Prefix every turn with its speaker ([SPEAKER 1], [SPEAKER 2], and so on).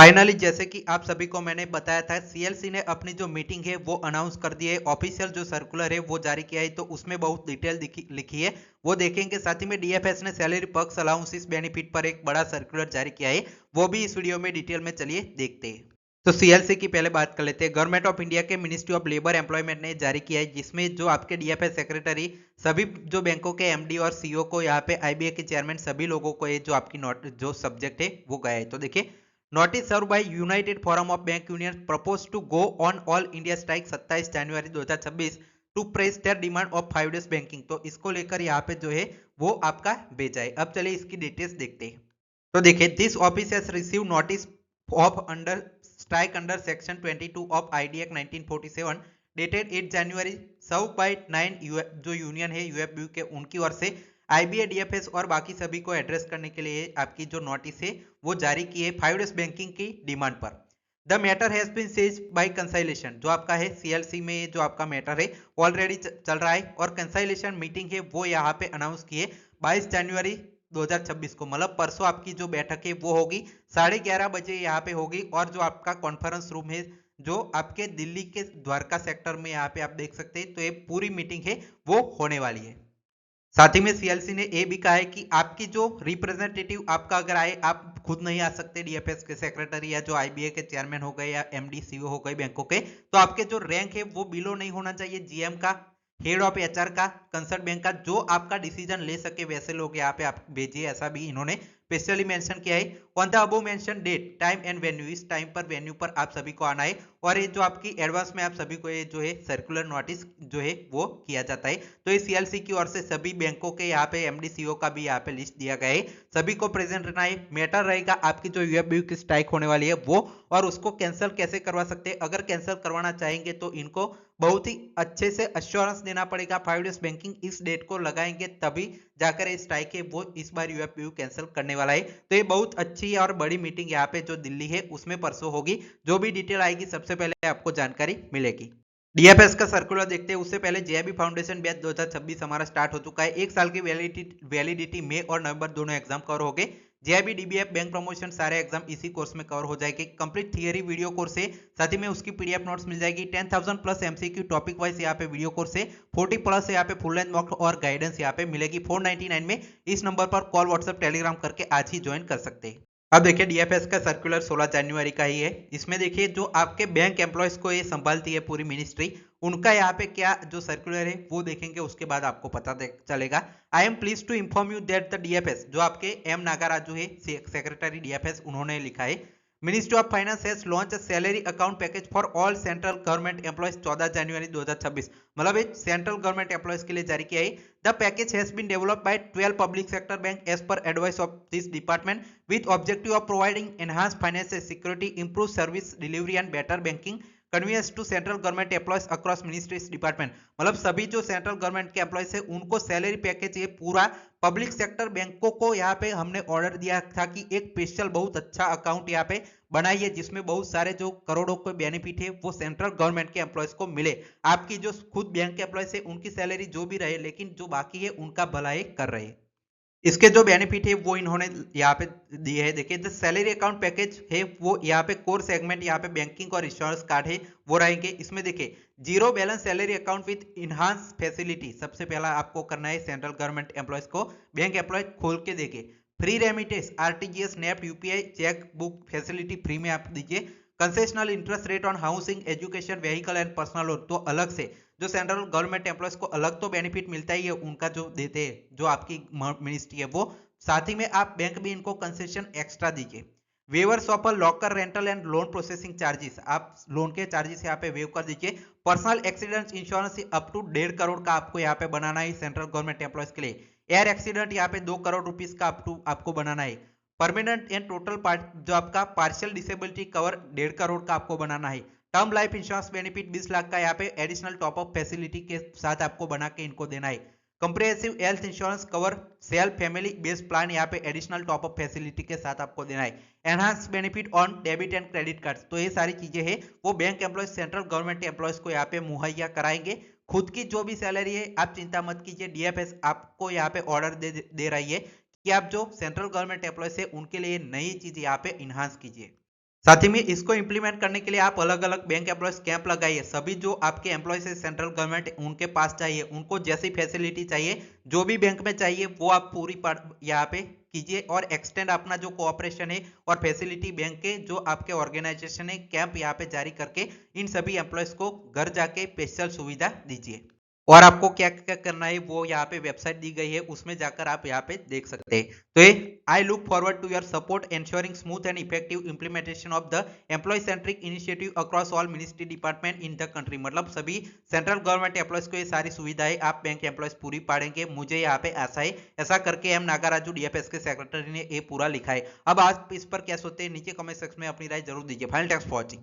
[SPEAKER 1] Finally जैसे कि आप सभी को मैंने बताया था, सीएलसी ने अपनी जो मीटिंग है वो अनाउंस कर दी है। ऑफिशियल जो सर्कुलर है वो जारी किया है, तो उसमें बहुत डिटेल लिखी है, वो देखेंगे। साथ ही में डीएफएस ने सैलरी पर्क्स अलाउंसेस बेनिफिट पर एक बड़ा सर्कुलर जारी किया है, वो भी इस वीडियो में डिटेल में चलिए देखते हैं। तो सीएलसी की पहले बात कर लेते हैं। गवर्नमेंट ऑफ इंडिया के मिनिस्ट्री ऑफ लेबर एम्प्लॉयमेंट ने जारी किया है, जिसमें जो आपके डीएफएस सेक्रेटरी, सभी जो बैंकों के एमडी और सीईओ को, यहाँ पे आईबीए के चेयरमैन, सभी लोगों को ये जो आपकी नोट जो सब्जेक्ट है वो गया है। तो देखिए, notice serve by United Forum of Bank Union propose to go on all India strike 27 January 2026 to press their demand of 5 days banking. तो इसको लेकर यहाँ पे जो है वो आपका भेजा है। अब चलिए इसकी डिटेल्स देखते हैं। तो देखिए, this office has receive notice of under strike under section 22 of ID act 1947 dated 8 January serve by 9 जो यूनियन है यूएफबी के, उनकी ओर से आईबीए, डीएफएस और बाकी सभी को एड्रेस करने के लिए आपकी जो नोटिस है वो जारी की है 5 डेज बैंकिंग की डिमांड पर। The matter has been seized by conciliation, जो आपका है सीएलसी में जो आपका मैटर है ऑलरेडी चल रहा है, और कंसाइलेशन मीटिंग है वो यहाँ पे अनाउंस की है 22 जनवरी 2026 को, मतलब परसों आपकी जो बैठक है वो होगी 11:30 बजे यहाँ पे होगी। और जो आपका कॉन्फ्रेंस रूम है जो आपके दिल्ली के द्वारका सेक्टर में, यहाँ पे आप देख सकते हैं। तो ये पूरी मीटिंग है वो होने वाली है। साथ ही में सीएलसी ने ये भी कहा है कि आपकी जो रिप्रेजेंटेटिव आपका अगर आए, आप खुद नहीं आ सकते डीएफएस के सेक्रेटरी या जो आईबीए के चेयरमैन हो गए या एमडी सीईओ हो गए बैंकों के, तो आपके जो रैंक है वो बिलो नहीं होना चाहिए जीएम का, हेड ऑफ एचआर का, कंसर्न बैंक का, जो आपका डिसीजन ले सके वैसे लोग यहाँ पे आप भेजिए, ऐसा भी इन्होंने स्पेशली मेंशन किया है। On the above mention date, time and venue, इस टाइम पर वेन्यू पर आप सभी को आना है। और ये जो आपकी एडवांस में आप सभी को ये जो है सर्कुलर नोटिस जो है वो किया जाता है। तो इस सीएलसी की ओर से सभी बैंकों के यहाँ पे एमडी सीईओ का भी यहाँ पे लिस्ट दिया गया है, सभी को प्रेजेंट रहना है। मैटर रहेगा आपकी जो यूएफबी की स्ट्राइक होने वाली है वो, और उसको कैंसिल कैसे करवा सकते हैं। अगर कैंसिल करवाना चाहेंगे तो इनको बहुत ही अच्छे से अश्योरेंस देना पड़ेगा, 5 डेज बैंकिंग इस डेट को लगाएंगे तभी जाकर ये स्ट्राइक है वो इस बार यूएफबी कैंसिल करने वाला है। तो ये बहुत अच्छी और बड़ी मीटिंग यहाँ पे जो दिल्ली है उसमें परसों होगी। जो भी डिटेल आएगी सबसे पहले आपको जानकारी मिलेगी। डीएफएस का सर्कुलर देखते हैं उससे पहले जेआईबी फाउंडेशन बैच 2026 हमारा स्टार्ट हो चुका है। एक साल की वैलिडिटी मई और नवंबर दोनों एग्जाम कवर हो गए। जेआईबी, डीबीएफ, बैंक प्रमोशन सारे एग्जाम इसी कोर्स में कवर हो जाएंगे। कंप्लीट थियरी वीडियो कोर्स है, साथ ही में उसकी पीडीएफ नोट्स मिल जाएगी। 10,000 प्लस एमसीक्यू टॉपिक वाइज यहाँ पे वीडियो कोर्स है। 40 प्लस यहाँ पे फुल लेंथ मॉक और गाइडेंस यहाँ पे मिलेगी 499 में। इस नंबर पर कॉल, व्हाट्सएप, टेलीग्राम करके आज ही ज्वाइन कर सकते हैं। अब देखिए, डीएफएस का सर्कुलर 16 जनवरी का ही है। इसमें देखिए जो आपके बैंक एम्प्लॉयज को ये संभालती है पूरी मिनिस्ट्री, उनका यहाँ पे क्या जो सर्कुलर है वो देखेंगे, उसके बाद आपको पता चलेगा। I am please to inform you that the DFS, जो आपके एम नागाराजू है सेक्रेटरी डीएफएस, उन्होंने लिखा है ministry of finance has launch a salary account package for all central government employees 14 जनवरी 2026, मतलब एक सेंट्रल गवर्नमेंट एम्प्लॉयज के लिए जारी किया है। The package has been developed by 12 public sector bank as per advice of this department with objective of providing enhanced financial security, improved service delivery and better banking convenience to central government employees across ministries department। मतलब सभी जो central government के employees है उनको salary package ये पूरा public sector बैंकों को यहाँ पे हमने ऑर्डर दिया था कि एक स्पेशल बहुत अच्छा अकाउंट यहाँ पे बनाइए, जिसमें बहुत सारे जो करोड़ों के बेनिफिट है वो सेंट्रल गवर्नमेंट के एम्प्लॉयज को मिले। आपकी जो खुद बैंक के एम्प्लॉयज है उनकी सैलरी जो भी रहे, लेकिन जो बाकी है उनका भलाई कर रहे। इसके जो बेनिफिट है वो इन्होंने यहाँ पे दिए है। देखिए, जो सैलरी अकाउंट पैकेज है वो यहाँ पे कोर सेगमेंट, यहाँ पे बैंकिंग और इंश्योरेंस कार्ड है वो रहेंगे। इसमें देखिए, zero balance salary account with enhance facility, सबसे पहला आपको करना है सेंट्रल गवर्नमेंट एम्प्लॉयज को बैंक एम्प्लॉय खोल के देके। Free remittance, RTGS, NEFT, UPI, cheque book facility free में आप दीजिए। Concessional interest rate on housing, education, vehicle and personal loan, तो अलग से जो सेंट्रल गवर्नमेंट एम्प्लॉयज को अलग तो बेनिफिट मिलता ही है, उनका जो देते हैं जो आपकी मिनिस्ट्री है वो, साथ ही में आप बैंक भी इनको कंसेशन एक्स्ट्रा दीजिए। Waivers of locker rental and loan processing charges, आप लोन के चार्जेस यहाँ पे वेव कर दीजिए। Personal accident insurance up to 1.5 crore का आपको यहाँ पे बनाना है सेंट्रल गवर्नमेंट एम्प्लॉयज के लिए। एयर एक्सीडेंट यहाँ पे 2 करोड़ रुपीज का अप टू आपको बनाना है। परमानेंट एंड टोटल जो आपका पार्शियल डिसेबिलिटी कवर 1.5 करोड़ का आपको बनाना है। Term life insurance benefit 20 lakh का यहाँ पे एडिशनल टॉप अप फैसिलिटी के साथ आपको बना के इनको देना है। Comprehensive health insurance cover self family based plan यहाँ पे एडिशनल टॉप अप फैसिलिटी के साथ आपको देना है। Enhance benefit on debit and credit card, तो ये सारी चीजें हैं वो bank employees central government employees को यहाँ पे मुहैया कराएंगे। खुद की जो भी सैलरी है आप चिंता मत कीजिए, डीएफएस आपको यहाँ पे ऑर्डर दे रही है कि आप जो सेंट्रल गवर्नमेंट एम्प्लॉयज है उनके लिए नई चीज यहाँ पे इन्हांस कीजिए। साथ ही में इसको इम्प्लीमेंट करने के लिए आप अलग अलग बैंक एम्प्लॉयज कैंप लगाइए। सभी जो आपके एम्प्लॉयज है सेंट्रल गवर्नमेंट उनके पास चाहिए, उनको जैसी फैसिलिटी चाहिए जो भी बैंक में चाहिए वो आप पूरी यहाँ पे कीजिए और एक्सटेंड अपना जो कोऑपरेशन है और फैसिलिटी बैंक के जो आपके ऑर्गेनाइजेशन है कैंप यहाँ पे जारी करके इन सभी एम्प्लॉयज को घर जाके स्पेशल सुविधा दीजिए। और आपको क्या क्या करना है वो यहाँ पे वेबसाइट दी गई है, उसमें जाकर आप यहाँ पे देख सकते हैं। तो ये I look forward to your support ensuring smooth and effective implementation of the employ centric initiative across all ministry department in the country. मतलब सभी सेंट्रल गवर्नमेंट एम्प्लॉयज को ये सारी सुविधाएं आप बैंक एम्प्लॉयज पूरी पाड़ेंगे, मुझे यहाँ पे आशा है। ऐसा करके एम नागाराजू डीएफएस के सेक्रेटरी ने ये पूरा लिखा है। अब आप इस पर क्या सोचते हैं नीचे कमेंट सेक्शन में अपनी राय जरूर दीजिए। Final thanks for watching.